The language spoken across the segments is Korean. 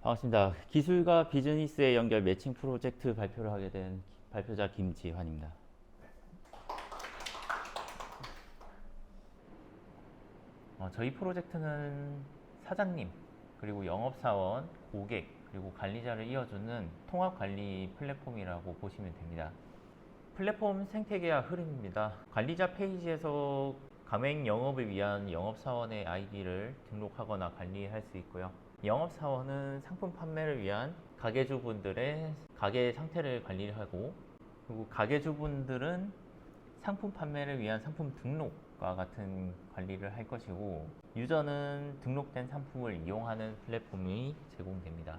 반갑습니다. 기술과 비즈니스의 연결 매칭 프로젝트 발표를 하게 된 발표자 김지환입니다. 저희 프로젝트는 사장님, 그리고 영업사원, 고객, 그리고 관리자를 이어주는 통합관리 플랫폼이라고 보시면 됩니다. 플랫폼 생태계와 흐름입니다. 관리자 페이지에서 가맹 영업을 위한 영업사원의 아이디를 등록하거나 관리할 수 있고요. 영업사원은 상품 판매를 위한 가게주분들의 가게 상태를 관리하고, 그리고 가게주분들은 상품 판매를 위한 상품 등록과 같은 관리를 할 것이고, 유저는 등록된 상품을 이용하는 플랫폼이 제공됩니다.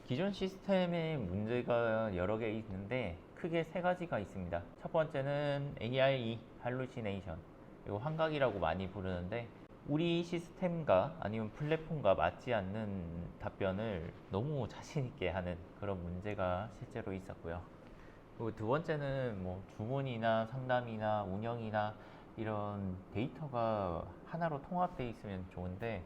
기존 시스템의 문제가 여러 개 있는데 크게 세 가지가 있습니다. 첫 번째는 ARE, 할루시네이션, 그리고 환각이라고 많이 부르는데, 우리 시스템과 아니면 플랫폼과 맞지 않는 답변을 너무 자신있게 하는 그런 문제가 실제로 있었고요. 그리고 두 번째는 주문이나 상담이나 운영이나 이런 데이터가 하나로 통합되어 있으면 좋은데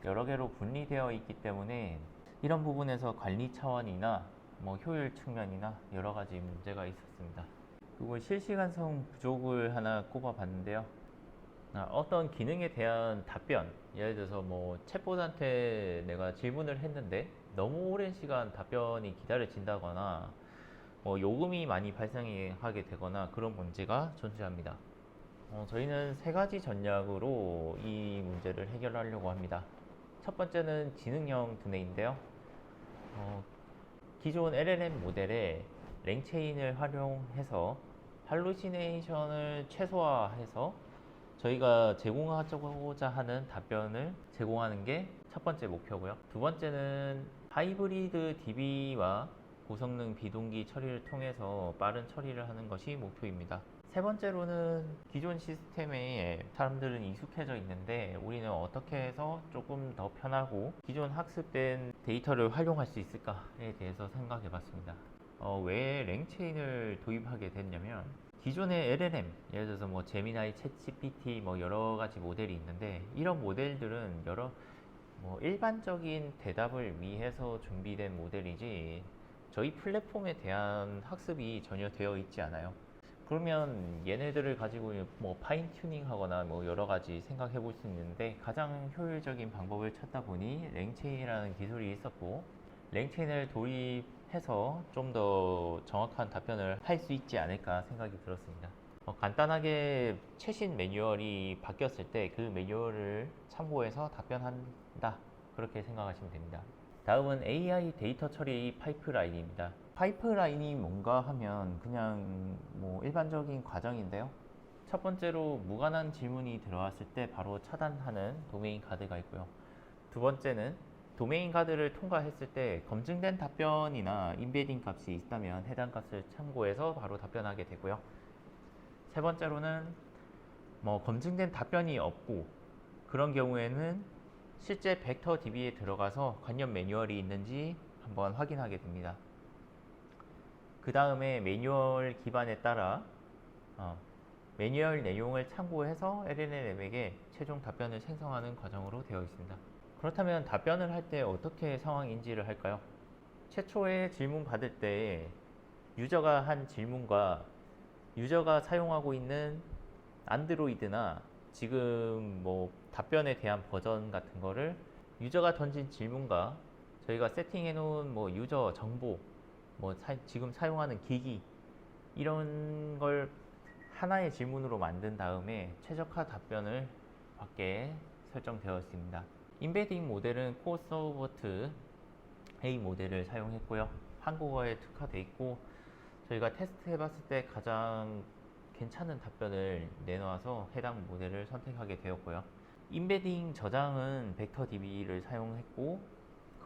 여러 개로 분리되어 있기 때문에 이런 부분에서 관리 차원이나 효율 측면이나 여러 가지 문제가 있었습니다. 그리고 실시간성 부족을 하나 꼽아 봤는데요. 어떤 기능에 대한 답변, 예를 들어서 챗봇한테 내가 질문을 했는데 너무 오랜 시간 답변이 기다려진다거나 요금이 많이 발생하게 되거나 그런 문제가 존재합니다. 저희는 세 가지 전략으로 이 문제를 해결하려고 합니다. 첫 번째는 지능형 두뇌인데요. 기존 LLM 모델에 랭체인을 활용해서 할루시네이션을 최소화해서 저희가 제공하고자 하는 답변을 제공하는 게 첫 번째 목표고요. 두 번째는 하이브리드 DB와 고성능 비동기 처리를 통해서 빠른 처리를 하는 것이 목표입니다. 세 번째로는 기존 시스템에 사람들은 익숙해져 있는데 우리는 어떻게 해서 조금 더 편하고 기존 학습된 데이터를 활용할 수 있을까에 대해서 생각해 봤습니다. 왜 랭체인을 도입하게 됐냐면, 기존의 LLM, 예를 들어서 제미나이, 챗GPT 여러 가지 모델이 있는데, 이런 모델들은 일반적인 대답을 위해서 준비된 모델이지 저희 플랫폼에 대한 학습이 전혀 되어 있지 않아요. 그러면 얘네들을 가지고 파인 튜닝 하거나 여러 가지 생각해 볼 수 있는데, 가장 효율적인 방법을 찾다 보니 랭체인이라는 기술이 있었고, 랭체인을 도입해서 좀 더 정확한 답변을 할 수 있지 않을까 생각이 들었습니다. 간단하게 최신 매뉴얼이 바뀌었을 때 그 매뉴얼을 참고해서 답변한다, 그렇게 생각하시면 됩니다. 다음은 AI 데이터 처리 파이프라인입니다. 파이프라인이 뭔가 하면 그냥 일반적인 과정인데요. 첫 번째로 무관한 질문이 들어왔을 때 바로 차단하는 도메인 카드가 있고요. 두 번째는 도메인 카드를 통과했을 때 검증된 답변이나 인베딩 값이 있다면 해당 값을 참고해서 바로 답변하게 되고요. 세 번째로는 검증된 답변이 없고 그런 경우에는 실제 벡터 DB에 들어가서 관련 매뉴얼이 있는지 한번 확인하게 됩니다. 그 다음에 매뉴얼 기반에 따라 매뉴얼 내용을 참고해서 LLM에게 최종 답변을 생성하는 과정으로 되어 있습니다. 그렇다면 답변을 할 때 어떻게 상황 인지를 할까요? 최초에 질문 받을 때 유저가 한 질문과 유저가 사용하고 있는 안드로이드나 지금 답변에 대한 버전 같은 거를 유저가 던진 질문과 저희가 세팅해 놓은 유저 정보, 지금 사용하는 기기, 이런 걸 하나의 질문으로 만든 다음에 최적화 답변을 받게 설정되어 있습니다. 인베딩 모델은 코어서버트 A 모델을 사용했고요. 한국어에 특화되어 있고, 저희가 테스트 해봤을 때 가장 괜찮은 답변을 내놓아서 해당 모델을 선택하게 되었고요. 인베딩 저장은 벡터DB를 사용했고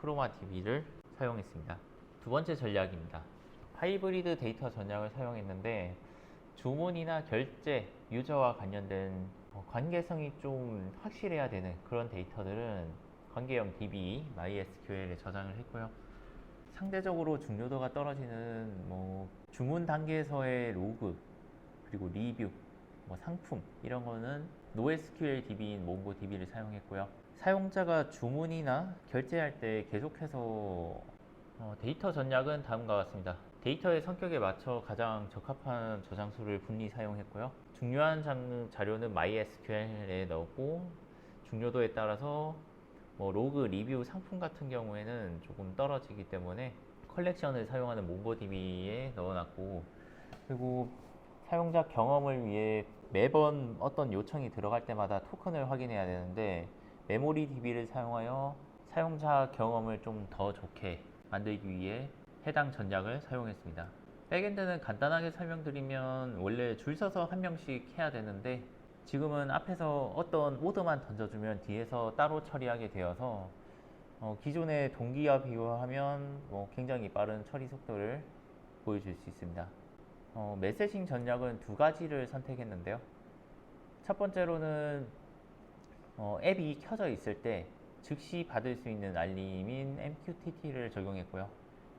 크로마DB를 사용했습니다. 두 번째 전략입니다. 하이브리드 데이터 전략을 사용했는데, 주문이나 결제, 유저와 관련된 관계성이 좀 확실해야 되는 그런 데이터들은 관계형 DB, MySQL에 저장을 했고요. 상대적으로 중요도가 떨어지는 주문 단계에서의 로그, 그리고 리뷰, 뭐 상품 이런 거는 NoSQL DB인 몽고DB를 사용했고요. 사용자가 주문이나 결제할 때 계속해서 데이터 전략은 다음과 같습니다. 데이터의 성격에 맞춰 가장 적합한 저장소를 분리 사용했고요. 중요한 자료는 MySQL에 넣었고, 중요도에 따라서 뭐 로그, 리뷰, 상품 같은 경우에는 조금 떨어지기 때문에 컬렉션을 사용하는 몽고DB에 넣어놨고, 그리고 사용자 경험을 위해 매번 어떤 요청이 들어갈 때마다 토큰을 확인해야 되는데, 메모리DB를 사용하여 사용자 경험을 좀 더 좋게 만들기 위해 해당 전략을 사용했습니다. 백엔드는 간단하게 설명드리면 원래 줄 서서 한 명씩 해야 되는데, 지금은 앞에서 어떤 오더만 던져주면 뒤에서 따로 처리하게 되어서 기존의 동기와 비교하면 굉장히 빠른 처리 속도를 보여줄 수 있습니다. 메시징 전략은 두 가지를 선택했는데요. 첫 번째로는 앱이 켜져 있을 때 즉시 받을 수 있는 알림인 MQTT를 적용했고요.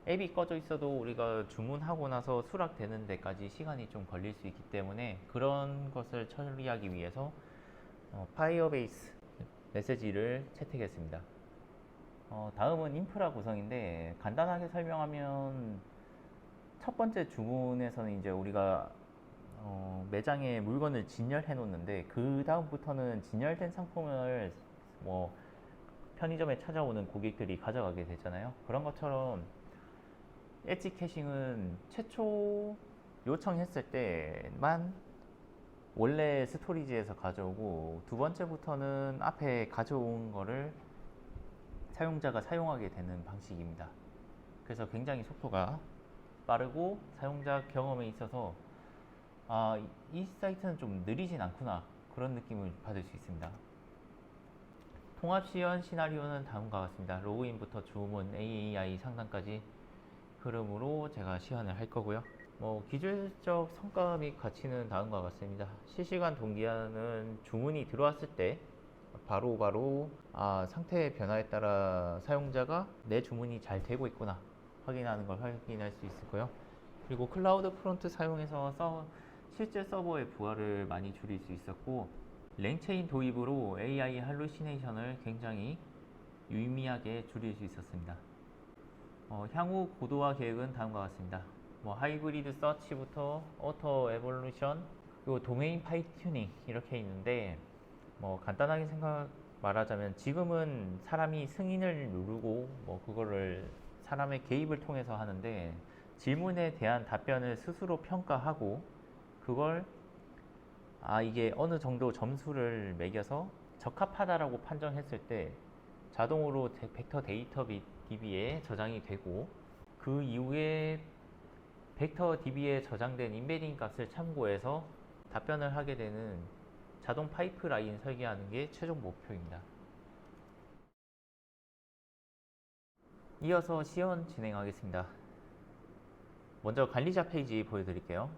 앱이 꺼져 있어도 우리가 주문하고 나서 수락되는 데까지 시간이 좀 걸릴 수 있기 때문에 그런 것을 처리하기 위해서 파이어베이스 메시지를 채택했습니다. 다음은 인프라 구성인데, 간단하게 설명하면 첫 번째 주문에서는 이제 우리가 매장에 물건을 진열해 놓는데, 그 다음부터는 진열된 상품을 편의점에 찾아오는 고객들이 가져가게 되잖아요. 그런 것처럼 엣지 캐싱은 최초 요청했을 때만 원래 스토리지에서 가져오고, 두 번째부터는 앞에 가져온 거를 사용자가 사용하게 되는 방식입니다. 그래서 굉장히 속도가 빠르고 사용자 경험에 있어서 이 사이트는 좀 느리진 않구나, 그런 느낌을 받을 수 있습니다. 통합 시연 시나리오는 다음과 같습니다. 로그인부터 주문, AAI 상단까지 흐름으로 제가 시연을 할 거고요. 기술적 성과 및 가치는 다음과 같습니다. 실시간 동기화는 주문이 들어왔을 때 바로 상태의 변화에 따라 사용자가 내 주문이 잘 되고 있구나 확인하는 걸 확인할 수 있고요. 그리고 클라우드 프론트 사용해서 실제 서버의 부하를 많이 줄일 수 있었고, 랭체인 도입으로 AI 할루시네이션을 굉장히 유의미하게 줄일 수 있었습니다. 향후 고도화 계획은 다음과 같습니다. 하이브리드 서치부터 오토 에볼루션, 그리고 도메인 파이튜닝 이렇게 있는데, 간단하게 말하자면 지금은 사람이 승인을 누르고 그거를 사람의 개입을 통해서 하는데, 질문에 대한 답변을 스스로 평가하고 그걸 이게 어느 정도 점수를 매겨서 적합하다라고 판정했을 때 자동으로 벡터 데이터 DB에 저장이 되고, 그 이후에 벡터 DB에 저장된 임베딩 값을 참고해서 답변을 하게 되는 자동 파이프라인 설계하는 게 최종 목표입니다. 이어서 시연 진행하겠습니다. 먼저 관리자 페이지 보여드릴게요.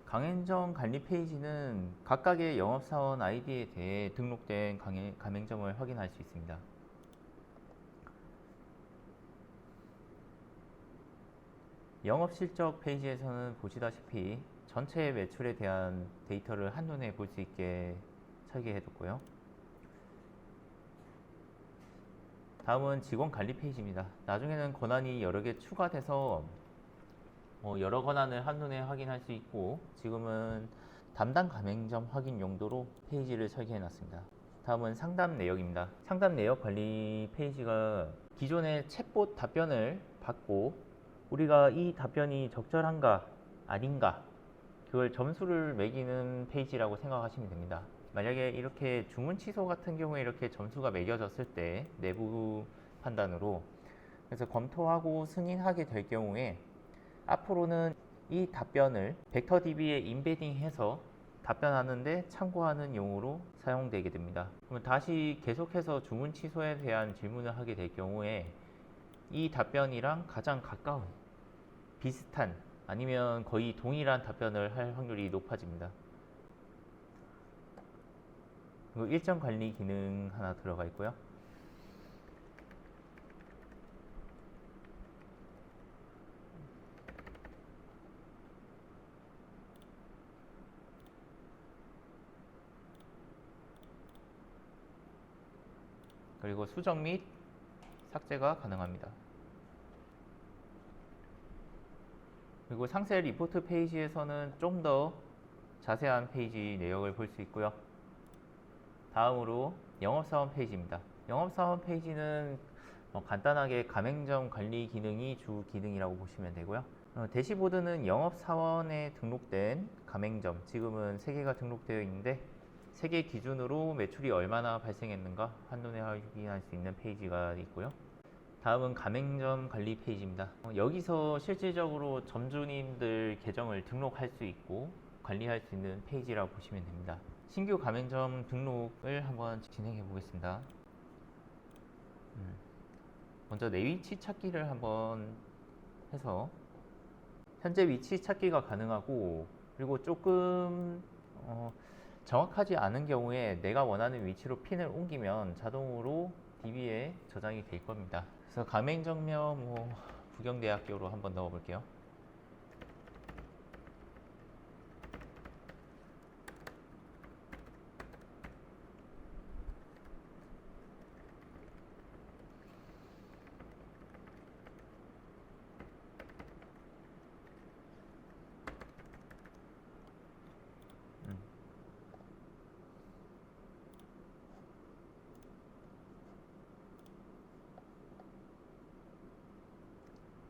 가맹점 관리 페이지는 각각의 영업사원 아이디에 대해 등록된 가맹점을 확인할 수 있습니다. 영업실적 페이지에서는 보시다시피 전체 매출에 대한 데이터를 한눈에 볼 수 있게 설계해뒀고요. 다음은 직원 관리 페이지입니다. 나중에는 권한이 여러 개 추가돼서 여러 권한을 한눈에 확인할 수 있고, 지금은 담당 가맹점 확인 용도로 페이지를 설계해 놨습니다. 다음은 상담 내역입니다. 상담 내역 관리 페이지가 기존의 챗봇 답변을 받고 우리가 이 답변이 적절한가 아닌가 그걸 점수를 매기는 페이지라고 생각하시면 됩니다. 만약에 이렇게 주문 취소 같은 경우에 이렇게 점수가 매겨졌을 때 내부 판단으로. 그래서 검토하고 승인하게 될 경우에 앞으로는 이 답변을 벡터DB에 임베딩해서 답변하는데 참고하는 용어로 사용되게 됩니다. 그러면 다시 계속해서 주문 취소에 대한 질문을 하게 될 경우에 이 답변이랑 가장 가까운, 비슷한, 아니면 거의 동일한 답변을 할 확률이 높아집니다. 그리고 일정 관리 기능 하나 들어가 있고요. 그리고 수정 및 삭제가 가능합니다. 그리고 상세 리포트 페이지에서는 좀 더 자세한 페이지 내역을 볼 수 있고요. 다음으로 영업사원 페이지입니다. 영업사원 페이지는 간단하게 가맹점 관리 기능이 주 기능이라고 보시면 되고요. 대시보드는 영업사원에 등록된 가맹점, 지금은 3개가 등록되어 있는데 3개 기준으로 매출이 얼마나 발생했는가 한눈에 확인할 수 있는 페이지가 있고요. 다음은 가맹점 관리 페이지입니다. 여기서 실질적으로 점주님들 계정을 등록할 수 있고 관리할 수 있는 페이지라고 보시면 됩니다. 신규 가맹점 등록을 한번 진행해 보겠습니다. 먼저 내 위치 찾기를 한번 해서 현재 위치 찾기가 가능하고, 그리고 조금 정확하지 않은 경우에 내가 원하는 위치로 핀을 옮기면 자동으로 DB에 저장이 될 겁니다. 그래서 가맹점명 부경대학교로 한번 넣어 볼게요.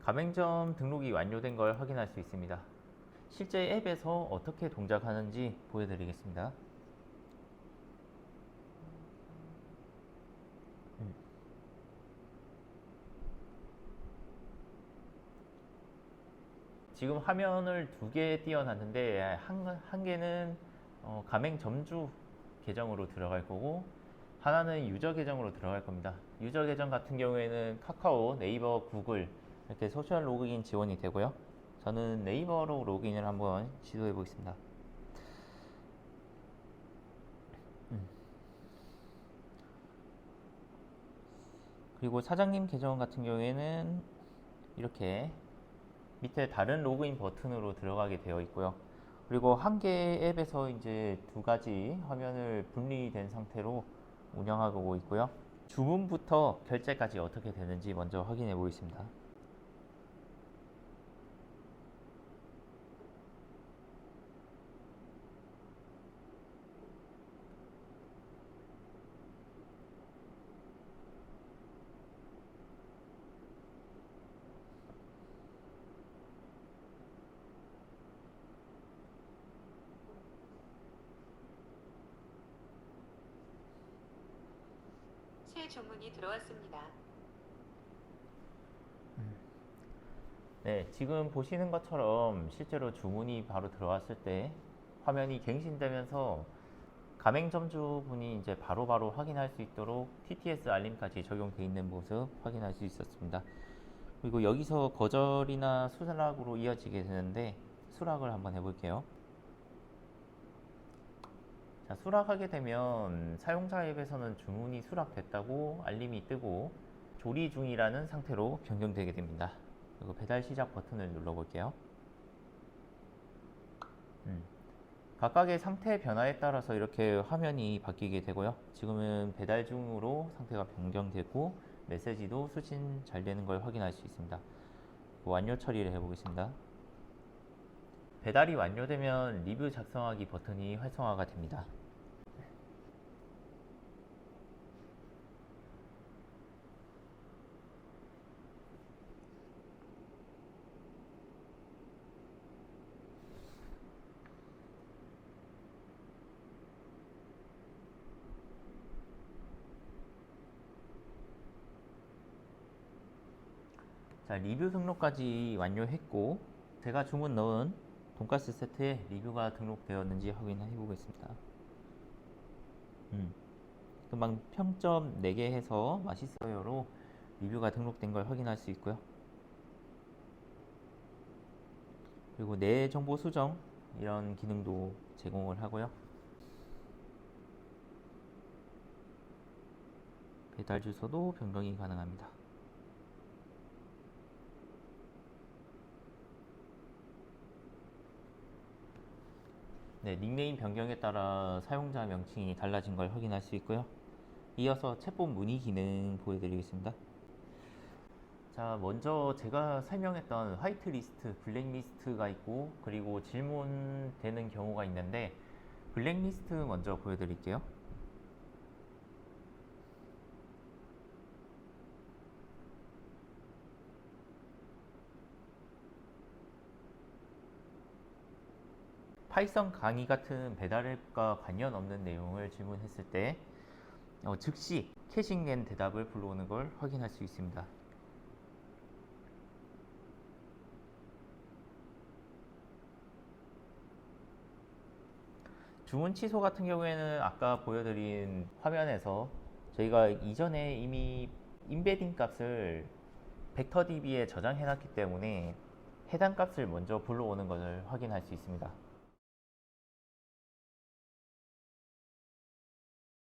가맹점 등록이 완료된 걸 확인할 수 있습니다. 실제 앱에서 어떻게 동작하는지 보여드리겠습니다. 지금 화면을 2개 띄워놨는데 한 개는 가맹점주 계정으로 들어갈 거고, 하나는 유저 계정으로 들어갈 겁니다. 유저 계정 같은 경우에는 카카오, 네이버, 구글 이렇게 소셜 로그인 지원이 되고요. 저는 네이버로 로그인을 한번 시도해 보겠습니다. 그리고 사장님 계정 같은 경우에는 이렇게 밑에 다른 로그인 버튼으로 들어가게 되어 있고요. 그리고 한 개의 앱에서 이제 2가지 화면을 분리된 상태로 운영하고 있고요. 주문부터 결제까지 어떻게 되는지 먼저 확인해 보겠습니다. 새 주문이 들어왔습니다. 네, 지금 보시는 것처럼 실제로 주문이 바로 들어왔을 때 화면이 갱신되면서 가맹점주분이 이제 바로바로 확인할 수 있도록 TTS 알림까지 적용되어 있는 모습 확인할 수 있었습니다. 그리고 여기서 거절이나 수락으로 이어지게 되는데 수락을 한번 해볼게요. 자, 수락하게 되면 사용자 앱에서는 주문이 수락됐다고 알림이 뜨고 조리 중이라는 상태로 변경되게 됩니다. 그리고 배달 시작 버튼을 눌러볼게요. 각각의 상태 변화에 따라서 이렇게 화면이 바뀌게 되고요. 지금은 배달 중으로 상태가 변경되고 메시지도 수신 잘 되는 걸 확인할 수 있습니다. 완료 처리를 해보겠습니다. 배달이 완료되면 리뷰 작성하기 버튼이 활성화가 됩니다. 자, 리뷰 등록까지 완료했고 제가 주문 넣은 돈가스 세트에 리뷰가 등록되었는지 확인해 보겠습니다. 금방 평점 4개 해서 맛있어요로 리뷰가 등록된 걸 확인할 수 있고요. 그리고 내 정보 수정 이런 기능도 제공을 하고요. 배달 주소도 변경이 가능합니다. 네, 닉네임 변경에 따라 사용자 명칭이 달라진 걸 확인할 수 있고요. 이어서 챗봇 문의 기능 보여드리겠습니다. 자, 먼저 제가 설명했던 화이트리스트, 블랙리스트가 있고 그리고 질문되는 경우가 있는데 블랙리스트 먼저 보여드릴게요. 파이썬 강의 같은 배달 앱과 관련 없는 내용을 질문했을 때 즉시 캐싱된 대답을 불러오는 걸 확인할 수 있습니다. 주문 취소 같은 경우에는 아까 보여드린 화면에서 저희가 이전에 이미 임베딩 값을 벡터DB에 저장해 놨기 때문에 해당 값을 먼저 불러오는 것을 확인할 수 있습니다.